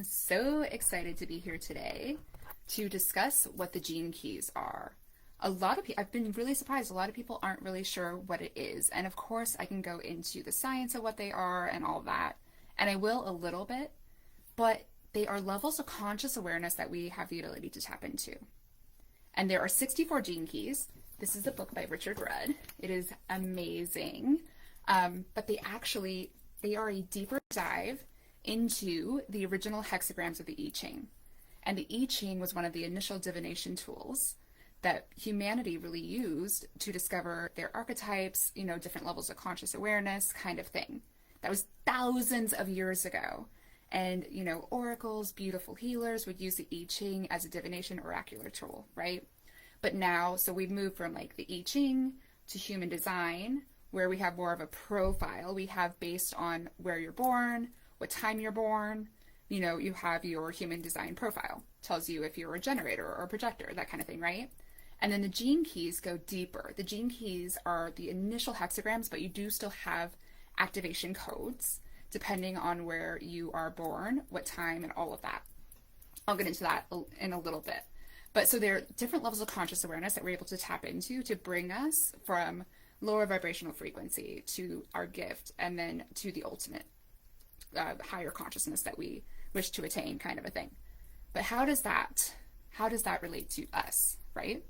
so excited to be here today to discuss what the gene keys are. A lot of people, I've been really surprised, a lot of people aren't really sure what it is. And of course, I can go into the science of what they are and all that, and I will a little bit, but they are levels of conscious awareness that we have the ability to tap into. And there are 64 gene keys. This is a book by Richard Rudd. It is amazing. But they are a deeper dive into the original hexagrams of the I Ching. And the I Ching was one of the initial divination tools that humanity really used to discover their archetypes, different levels of conscious awareness kind of thing. That was thousands of years ago. And, oracles, beautiful healers would use the I Ching as a divination oracular tool, right? But now, so we've moved from like the I Ching to human design, where we have more of a profile. We have based on where you're born, what time you're born, you have your human design profile. Tells you if you're a generator or a projector, that kind of thing, right? And then the gene keys go deeper. The gene keys are the initial hexagrams, but you do still have activation codes depending on where you are born, what time, and all of that. I'll get into that in a little bit. But so there are different levels of conscious awareness that we're able to tap into to bring us from lower vibrational frequency to our gift, and then to the ultimate higher consciousness that we wish to attain, kind of a thing. But how does that relate to us, right?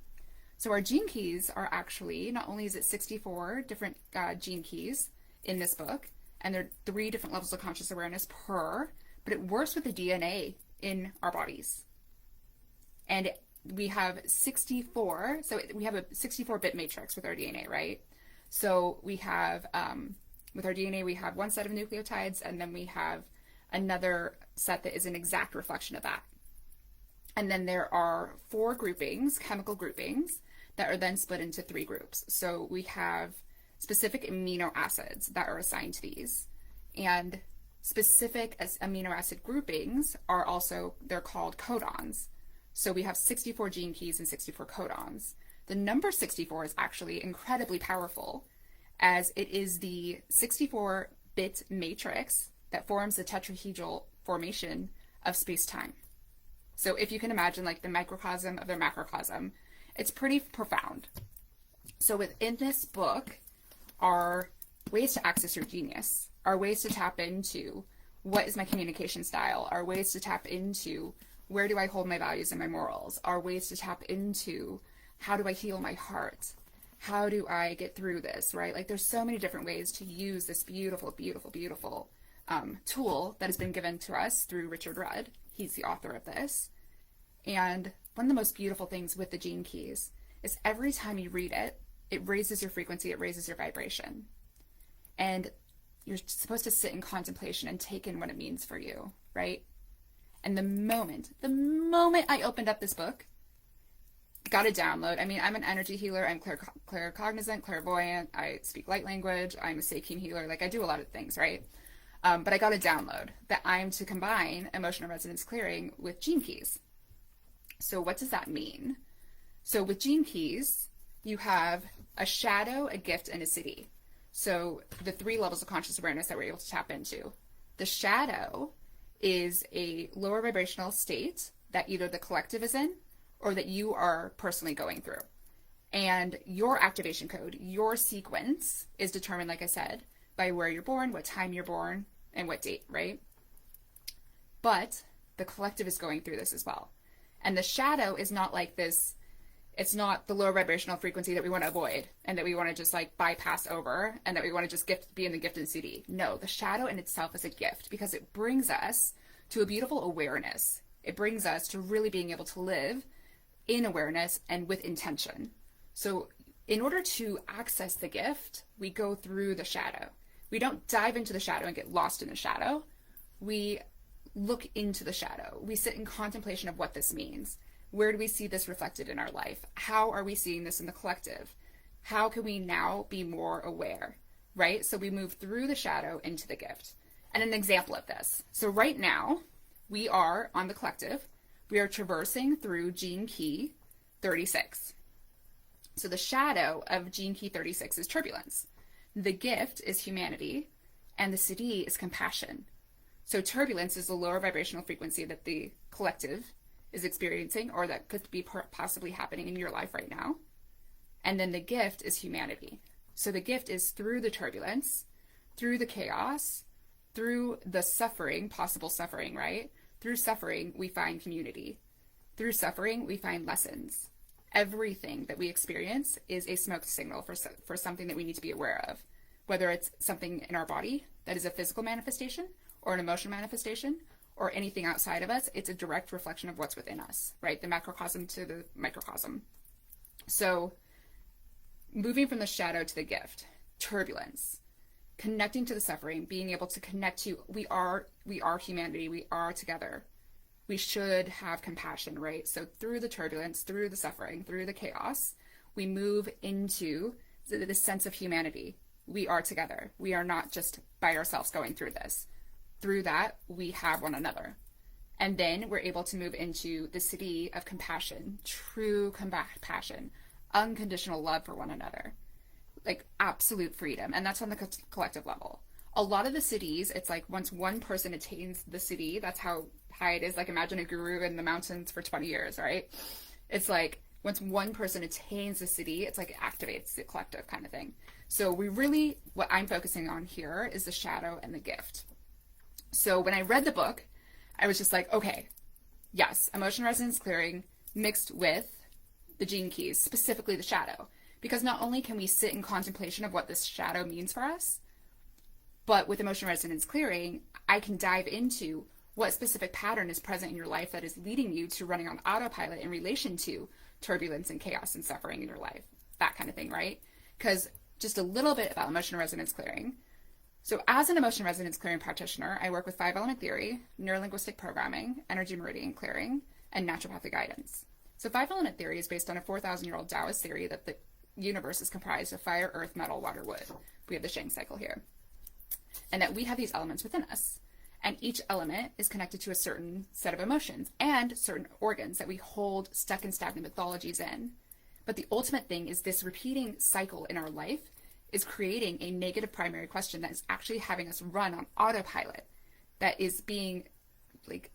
So our gene keys are actually, not only is it 64 different gene keys in this book, and there are 3 different levels of conscious awareness per, but it works with the DNA in our bodies. And we have 64, so we have a 64-bit matrix with our DNA, right? So we have, with our DNA, we have one set of nucleotides, and then we have another set that is an exact reflection of that. And then there are 4 groupings, chemical groupings, that are then split into 3 groups. So we have specific amino acids that are assigned to these. And specific amino acid groupings are also, they're called codons. So we have 64 gene keys and 64 codons. The number 64 is actually incredibly powerful, as it is the 64-bit matrix that forms the tetrahedral formation of space-time. So if you can imagine like the microcosm of their macrocosm, it's pretty profound. So within this book are ways to access your genius, are ways to tap into what is my communication style, are ways to tap into where do I hold my values and my morals, are ways to tap into how do I heal my heart, how do I get through this, right? Like there's so many different ways to use this beautiful, beautiful, beautiful tool that has been given to us through Richard Rudd. He's the author of this. And one of the most beautiful things with the gene keys is every time you read it, it raises your frequency, it raises your vibration. And you're supposed to sit in contemplation and take in what it means for you, right? And the moment I opened up this book, got a download. I mean, I'm an energy healer, I'm claircognizant, clairvoyant, I speak light language, I'm a Seiki healer, like I do a lot of things, right? But I got a download that I'm to combine emotional resonance clearing with gene keys. So what does that mean? So with gene keys, you have a shadow, a gift, and a siddhi. So the 3 levels of conscious awareness that we're able to tap into. The shadow is a lower vibrational state that either the collective is in or that you are personally going through. And your activation code, your sequence, is determined, like I said, by where you're born, what time you're born, and what date, right? But the collective is going through this as well. And the shadow is not like this, it's not the lower vibrational frequency that we want to avoid and that we want to just like bypass over and that we want to just be in the gift and siddhi. No, the shadow in itself is a gift because it brings us to a beautiful awareness. It brings us to really being able to live in awareness and with intention. So in order to access the gift, we go through the shadow. We don't dive into the shadow and get lost in the shadow. We look into the shadow. We sit in contemplation of what this means. Where do we see this reflected in our life? How are we seeing this in the collective? How can we now be more aware, right? So we move through the shadow into the gift. And an example of this. So right now, we are on the collective. We are traversing through gene key 36. So the shadow of gene key 36 is turbulence. The gift is humanity, and the siddhi is compassion. So turbulence is the lower vibrational frequency that the collective is experiencing, or that could be possibly happening in your life right now. And then the gift is humanity. So the gift is through the turbulence, through the chaos, through the suffering, possible suffering, right? Through suffering, we find community. Through suffering, we find lessons. Everything that we experience is a smoke signal for something that we need to be aware of, whether it's something in our body that is a physical manifestation or an emotional manifestation or anything outside of us. It's a direct reflection of what's within us, right? The macrocosm to the microcosm. So moving from the shadow to the gift, turbulence, connecting to the suffering, being able to connect to, we are humanity, we are together. We should have compassion, right? So through the turbulence, through the suffering, through the chaos, we move into the sense of humanity. We are together. We are not just by ourselves going through this. Through that, we have one another. And then we're able to move into the city of compassion, true compassion, unconditional love for one another, like absolute freedom. And that's on the collective level. A lot of the cities, it's like once one person attains the city, that's how high it is. Like imagine a guru in the mountains for 20 years, right? It's like once one person attains the city, it's like it activates the collective kind of thing. So what I'm focusing on here is the shadow and the gift. So when I read the book, I was just like, okay, yes, emotion resonance clearing mixed with the gene keys, specifically the shadow. Because not only can we sit in contemplation of what this shadow means for us, but with emotion resonance clearing, I can dive into what specific pattern is present in your life that is leading you to running on autopilot in relation to turbulence and chaos and suffering in your life, that kind of thing, right? Because just a little bit about emotion resonance clearing. So as an emotion resonance clearing practitioner, I work with 5-element theory, neurolinguistic programming, energy meridian clearing, and naturopathic guidance. So 5-element theory is based on a 4,000-year-old Taoist theory that the universe is comprised of fire, earth, metal, water, wood. We have the Shang cycle here. And that we have these elements within us. And each element is connected to a certain set of emotions and certain organs that we hold stuck in stagnant mythologies in. But the ultimate thing is this repeating cycle in our life is creating a negative primary question that is actually having us run on autopilot, that is being like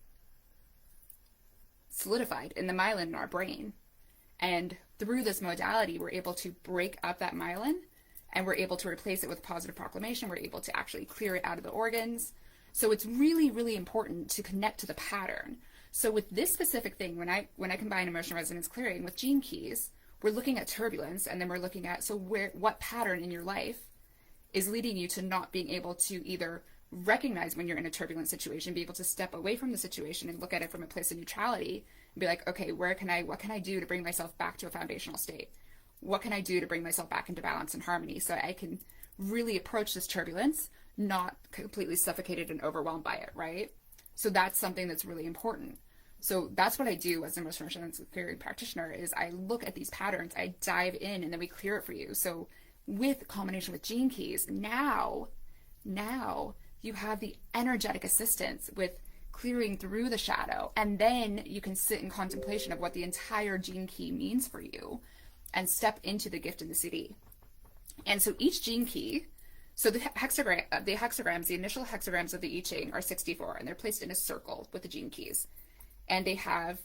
solidified in the myelin in our brain. And through this modality, we're able to break up that myelin and we're able to replace it with positive proclamation. We're able to actually clear it out of the organs. So it's really, really important to connect to the pattern. So with this specific thing, when I combine emotion resonance clearing with gene keys, we're looking at turbulence, and then we're looking at what pattern in your life is leading you to not being able to either recognize when you're in a turbulent situation, be able to step away from the situation and look at it from a place of neutrality and be like, okay, what can I do to bring myself back to a foundational state? What can I do to bring myself back into balance and harmony so I can really approach this turbulence, not completely suffocated and overwhelmed by it, right? So that's something that's really important. So that's what I do as an emotion resonance clearing practitioner is I look at these patterns, I dive in, and then we clear it for you. So with combination with gene keys, now you have the energetic assistance with clearing through the shadow, and then you can sit in contemplation of what the entire gene key means for you and step into the gift in the CD. And so each gene key, so the hexagrams, the initial hexagrams of the I Ching are 64, and they're placed in a circle with the gene keys. And they have,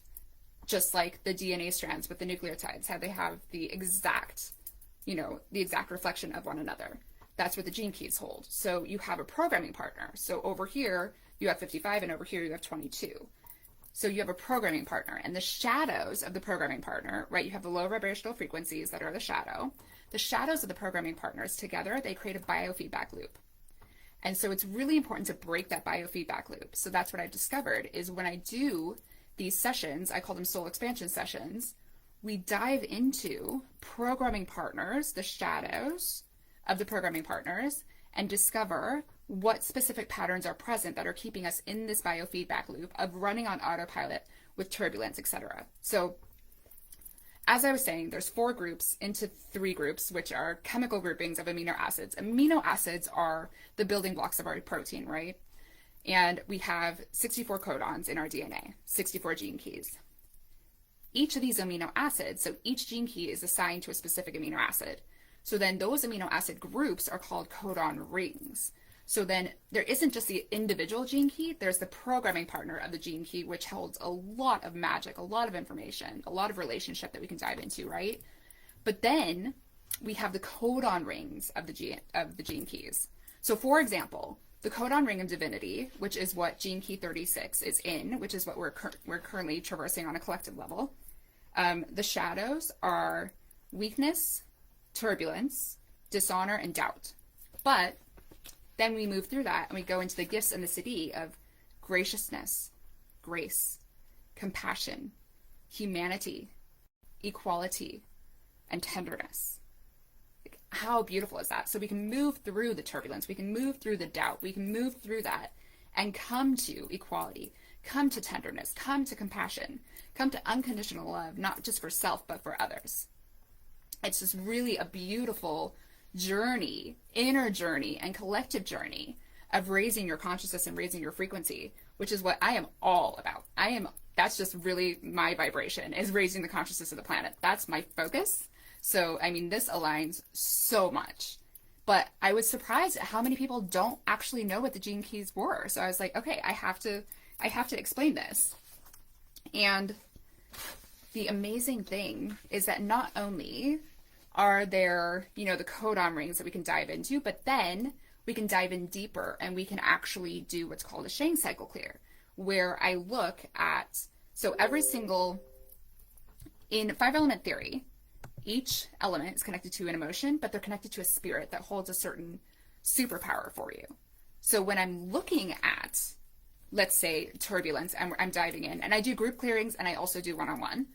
just like the DNA strands with the nucleotides, how they have the exact reflection of one another. That's what the gene keys hold. So you have a programming partner. So over here, you have 55, and over here, you have 22. So you have a programming partner. And the shadows of the programming partner, right, you have the low vibrational frequencies that are the shadow. The shadows of the programming partners together, they create a biofeedback loop. And so it's really important to break that biofeedback loop. So that's what I've discovered is when I do these sessions, I call them soul expansion sessions, we dive into programming partners, the shadows of the programming partners, and discover what specific patterns are present that are keeping us in this biofeedback loop of running on autopilot with turbulence, etc. So as I was saying, there's 4 groups into 3 groups, which are chemical groupings of amino acids. Amino acids are the building blocks of our protein, right? And we have 64 codons in our DNA, 64 gene keys. Each of these amino acids, so each gene key is assigned to a specific amino acid. So then those amino acid groups are called codon rings. So then there isn't just the individual gene key, there's the programming partner of the gene key, which holds a lot of magic, a lot of information, a lot of relationship that we can dive into, right? But then we have the codon rings of the gene keys. So for example, the codon ring of divinity, which is what gene key 36 is in, which is what we're currently traversing on a collective level. The shadows are weakness, turbulence, dishonor, and doubt. But then we move through that and we go into the gifts and the siddhi of graciousness, grace, compassion, humanity, equality, and tenderness. How beautiful is that? So we can move through the turbulence, we can move through the doubt, we can move through that and come to equality, come to tenderness, come to compassion, come to unconditional love, not just for self, but for others. It's just really a beautiful journey, inner journey and collective journey of raising your consciousness and raising your frequency, which is what I am all about. That's just really my vibration, is raising the consciousness of the planet. That's my focus. So, I mean, this aligns so much. But I was surprised at how many people don't actually know what the gene keys were. So I was like, okay, I have to explain this. And the amazing thing is that not only are there, the codon rings that we can dive into, but then we can dive in deeper and we can actually do what's called a Shang cycle clear, where I look at, so every single, in 5-element theory, each element is connected to an emotion, but they're connected to a spirit that holds a certain superpower for you. So when I'm looking at, let's say, turbulence, and I'm diving in, and I do group clearings and I also do one-on-one,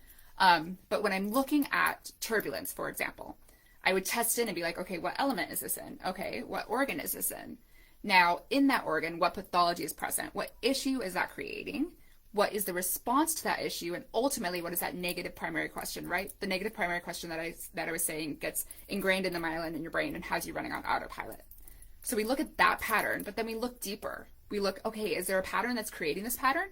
but when I'm looking at turbulence, for example, I would test in and be like, okay, what element is this in? Okay, what organ is this in? Now, in that organ, what pathology is present? What issue is that creating? What is the response to that issue? And ultimately, what is that negative primary question, right? The negative primary question that I was saying gets ingrained in the myelin in your brain and has you running on autopilot. So we look at that pattern, but then we look deeper. We look, okay, is there a pattern that's creating this pattern?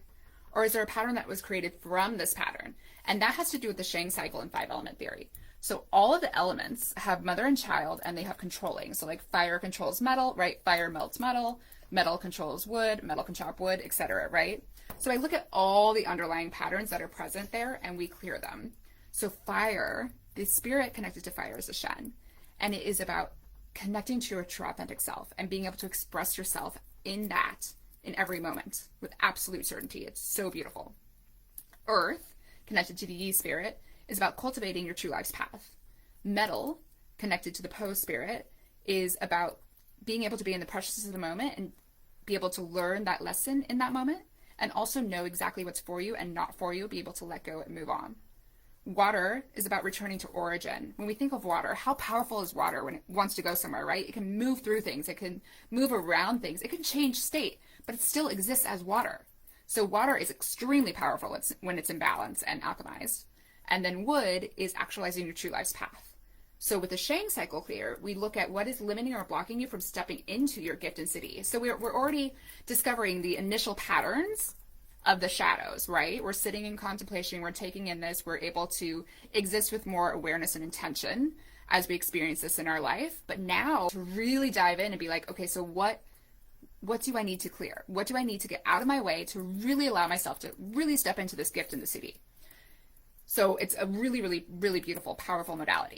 Or is there a pattern that was created from this pattern? And that has to do with the Shang cycle and 5-element theory. So all of the elements have mother and child, and they have controlling. So like fire controls metal, right? Fire melts metal, metal controls wood, metal can chop wood, etc., right? So I look at all the underlying patterns that are present there and we clear them. So fire, the spirit connected to fire is a Shen. And it is about connecting to your true authentic self and being able to express yourself in that in every moment with absolute certainty. It's so beautiful. Earth, connected to the Yi spirit, is about cultivating your true life's path. Metal, connected to the Po spirit, is about being able to be in the preciousness of the moment and be able to learn that lesson in that moment, and also know exactly what's for you and not for you, be able to let go and move on. Water is about returning to origin. When we think of water, how powerful is water when it wants to go somewhere, right? It can move through things, it can move around things, it can change state, but it still exists as water. So water is extremely powerful when it's in balance and alchemized. And then wood is actualizing your true life's path. So with the Shang cycle clear, we look at what is limiting or blocking you from stepping into your gift and siddhi. So we're already discovering the initial patterns of the shadows, right? We're sitting in contemplation, we're taking in this, we're able to exist with more awareness and intention as we experience this in our life. But now to really dive in and be like, okay, so what do I need to clear? What do I need to get out of my way to really allow myself to really step into this gift in the siddhi? So it's a really, really, really beautiful, powerful modality.